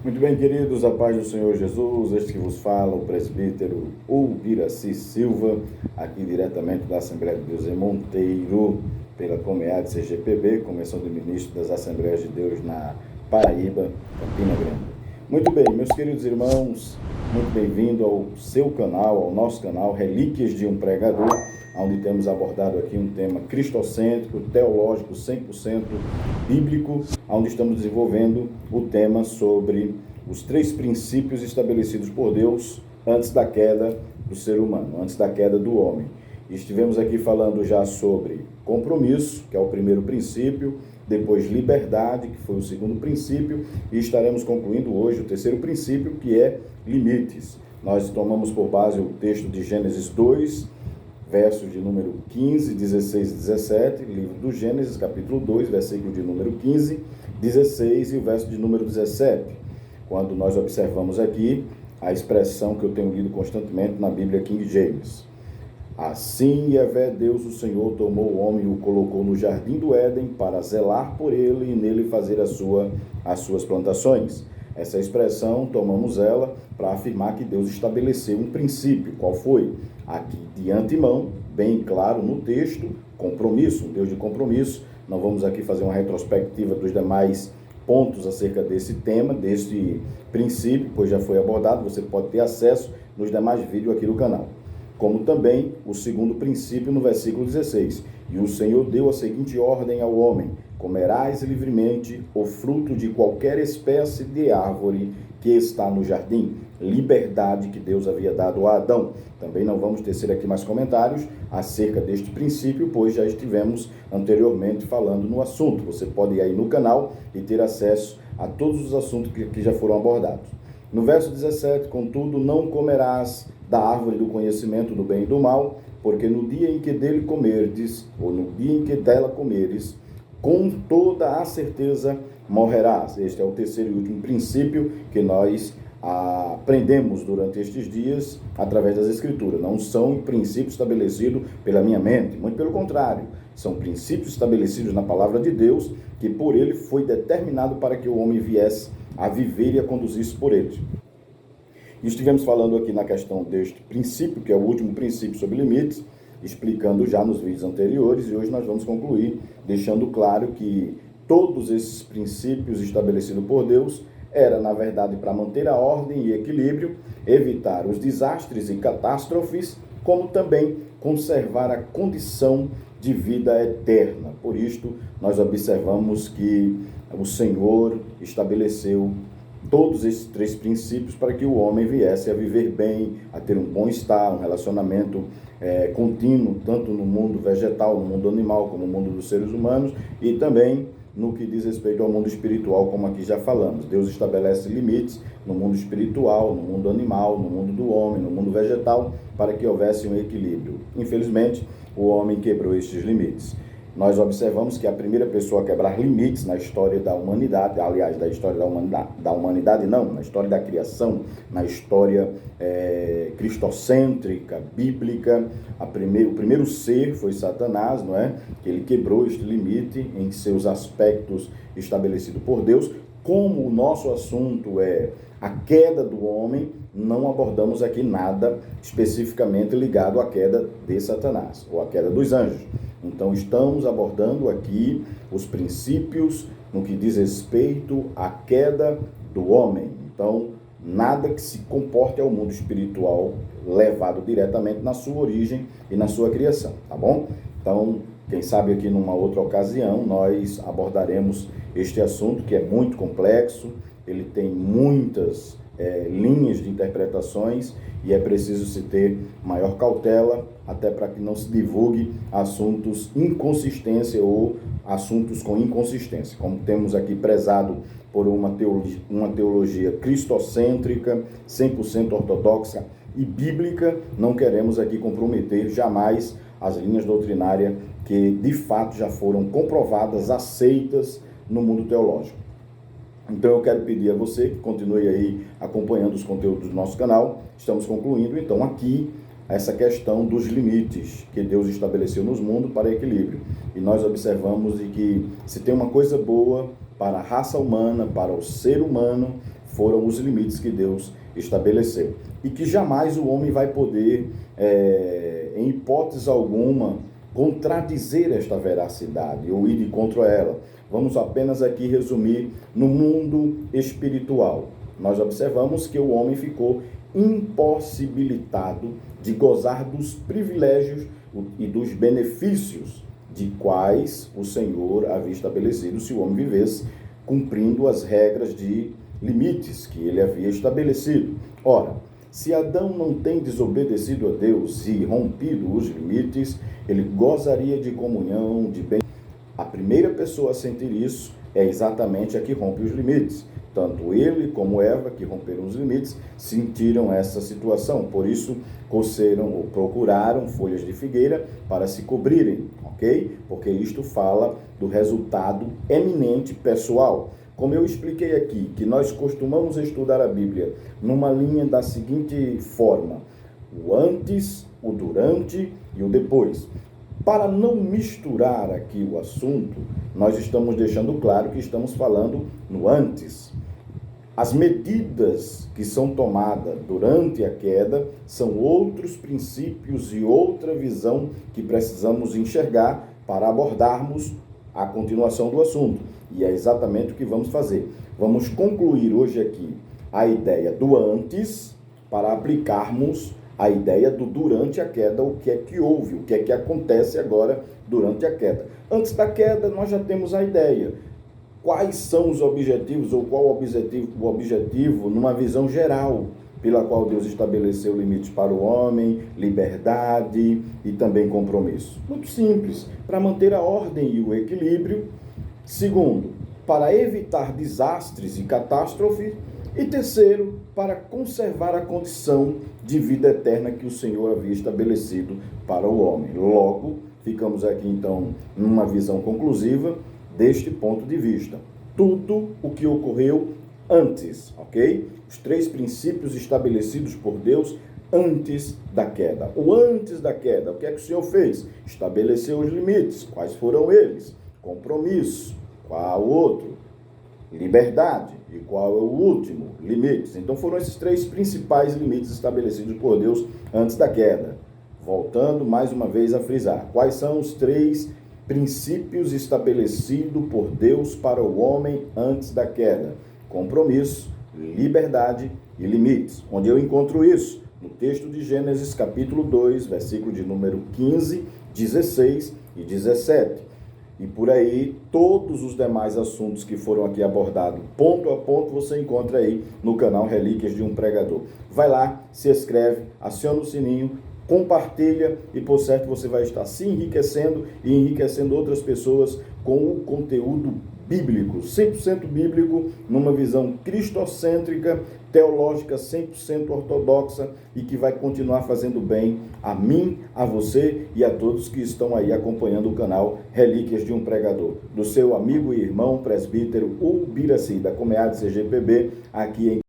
Muito bem, queridos, a paz do Senhor Jesus, este que vos fala, o presbítero Ubiraci Silva, aqui diretamente da Assembleia de Deus em Monteiro, pela Comead CGPB, Convenção de Ministros das Assembleias de Deus na Paraíba, Campina Grande. Muito bem, meus queridos irmãos, muito bem-vindo ao seu canal, ao nosso canal Relíquias de um Pregador, onde temos abordado aqui um tema cristocêntrico, teológico, 100% bíblico, onde estamos desenvolvendo o tema sobre os 3 princípios estabelecidos por Deus antes da queda do ser humano, antes da queda do homem. Estivemos aqui falando já sobre compromisso, que é o primeiro princípio, depois liberdade, que foi o segundo princípio, e estaremos concluindo hoje o terceiro princípio, que é limites. Nós tomamos por base o texto de Gênesis 2, versos de número 15, 16 e 17, livro do Gênesis, capítulo 2, versículo de número 15, 16 e o verso de número 17. Quando nós observamos aqui a expressão que eu tenho lido constantemente na Bíblia King James. Assim, Yahvé Deus, o Senhor, tomou o homem e o colocou no jardim do Éden para zelar por ele e nele fazer as suas plantações. Essa expressão, tomamos ela para afirmar que Deus estabeleceu um princípio. Qual foi? Aqui, de antemão, bem claro no texto, compromisso, um Deus de compromisso. Não vamos aqui fazer uma retrospectiva dos demais pontos acerca desse tema, desse princípio, pois já foi abordado, você pode ter acesso nos demais vídeos aqui do canal. Como também o segundo princípio no versículo 16. E o Senhor deu a seguinte ordem ao homem: comerás livremente o fruto de qualquer espécie de árvore que está no jardim. Liberdade que Deus havia dado a Adão. Também não vamos tecer aqui mais comentários acerca deste princípio, pois já estivemos anteriormente falando no assunto. Você pode ir aí no canal e ter acesso a todos os assuntos que já foram abordados. No verso 17, contudo, não comerás da árvore do conhecimento do bem e do mal, porque no dia em que dele comerdes, ou no dia em que dela comeres, com toda a certeza morrerás. Este é o terceiro e último princípio que nós aprendemos durante estes dias através das Escrituras. Não são princípios estabelecidos pela minha mente, muito pelo contrário. São princípios estabelecidos na palavra de Deus, que por ele foi determinado para que o homem viesse a viver e a conduzir-se por ele. E estivemos falando aqui na questão deste princípio, que é o último princípio sobre limites, explicando já nos vídeos anteriores, e hoje nós vamos concluir, deixando claro que todos esses princípios estabelecidos por Deus era, na verdade, para manter a ordem e equilíbrio, evitar os desastres e catástrofes, como também conservar a condição de vida eterna. Por isto, nós observamos que o Senhor estabeleceu todos esses 3 princípios para que o homem viesse a viver bem, a ter um bom-estar, um relacionamento contínuo, tanto no mundo vegetal, no mundo animal, como no mundo dos seres humanos, e também no que diz respeito ao mundo espiritual, como aqui já falamos. Deus estabelece limites no mundo espiritual, no mundo animal, no mundo do homem, no mundo vegetal, para que houvesse um equilíbrio. Infelizmente, o homem quebrou estes limites. Nós observamos que a primeira pessoa a quebrar limites na história da humanidade, aliás, da história da humanidade não, na história da criação, na história cristocêntrica, bíblica, o primeiro ser foi Satanás, não é? Que ele quebrou este limite em seus aspectos estabelecidos por Deus. Como o nosso assunto é a queda do homem, não abordamos aqui nada especificamente ligado à queda de Satanás, ou à queda dos anjos. Então, estamos abordando aqui os princípios no que diz respeito à queda do homem. Então, nada que se comporte ao mundo espiritual levado diretamente na sua origem e na sua criação, tá bom? Então, quem sabe aqui numa outra ocasião nós abordaremos este assunto que é muito complexo, ele tem muitas linhas de interpretações e é preciso se ter maior cautela até para que não se divulgue assuntos inconsistência ou assuntos com inconsistência. Como temos aqui prezado por uma teologia cristocêntrica, 100% ortodoxa e bíblica, não queremos aqui comprometer jamais as linhas doutrinárias que de fato já foram comprovadas, aceitas no mundo teológico. Então eu quero pedir a você que continue aí acompanhando os conteúdos do nosso canal. Estamos concluindo então aqui essa questão dos limites que Deus estabeleceu nos mundos para equilíbrio. E nós observamos de que se tem uma coisa boa para a raça humana, para o ser humano, foram os limites que Deus estabeleceu. E que jamais o homem vai poder, em hipótese alguma, contradizer esta veracidade ou ir de contra ela. Vamos apenas aqui resumir no mundo espiritual. Nós observamos que o homem ficou impossibilitado de gozar dos privilégios e dos benefícios de quais o Senhor havia estabelecido se o homem vivesse cumprindo as regras de limites que ele havia estabelecido. Ora, se Adão não tem desobedecido a Deus e rompido os limites, ele gozaria de comunhão, de bem. A primeira pessoa a sentir isso é exatamente a que rompe os limites. Tanto ele como Eva, que romperam os limites, sentiram essa situação. Por isso, coceram ou procuraram folhas de figueira para se cobrirem, ok? Porque isto fala do resultado eminente pessoal. Como eu expliquei aqui, que nós costumamos estudar a Bíblia numa linha da seguinte forma: o antes, o durante e o depois. Para não misturar aqui o assunto, nós estamos deixando claro que estamos falando no antes. As medidas que são tomadas durante a queda são outros princípios e outra visão que precisamos enxergar para abordarmos a continuação do assunto. E é exatamente o que vamos fazer. Vamos concluir hoje aqui a ideia do antes para aplicarmos a ideia do durante a queda, o que é que houve, o que é que acontece agora durante a queda. Antes da queda, nós já temos a ideia. Quais são os objetivos, ou qual o objetivo numa visão geral, pela qual Deus estabeleceu limites para o homem, liberdade e também compromisso? Muito simples, para manter a ordem e o equilíbrio. Segundo, para evitar desastres e catástrofes. E terceiro, para conservar a condição de vida eterna que o Senhor havia estabelecido para o homem. Logo, ficamos aqui então numa visão conclusiva deste ponto de vista. Tudo o que ocorreu antes, ok? Os 3 princípios estabelecidos por Deus antes da queda. O antes da queda, o que é que o Senhor fez? Estabeleceu os limites. Quais foram eles? Compromisso. Qual outro? Liberdade. E qual é o último? Limites. Então foram esses 3 principais limites estabelecidos por Deus antes da queda. Voltando mais uma vez a frisar. Quais são os 3 princípios estabelecidos por Deus para o homem antes da queda? Compromisso, liberdade e limites. Onde eu encontro isso? No texto de Gênesis capítulo 2, versículo de número 15, 16 e 17. E por aí, todos os demais assuntos que foram aqui abordados, ponto a ponto, você encontra aí no canal Relíquias de um Pregador. Vai lá, se inscreve, aciona o sininho, compartilha e, por certo, você vai estar se enriquecendo e enriquecendo outras pessoas com o conteúdo bíblico, 100% bíblico, numa visão cristocêntrica, teológica 100% ortodoxa e que vai continuar fazendo bem a mim, a você e a todos que estão aí acompanhando o canal Relíquias de um Pregador, do seu amigo e irmão presbítero Ubiraci, da Comeade CGPB, aqui em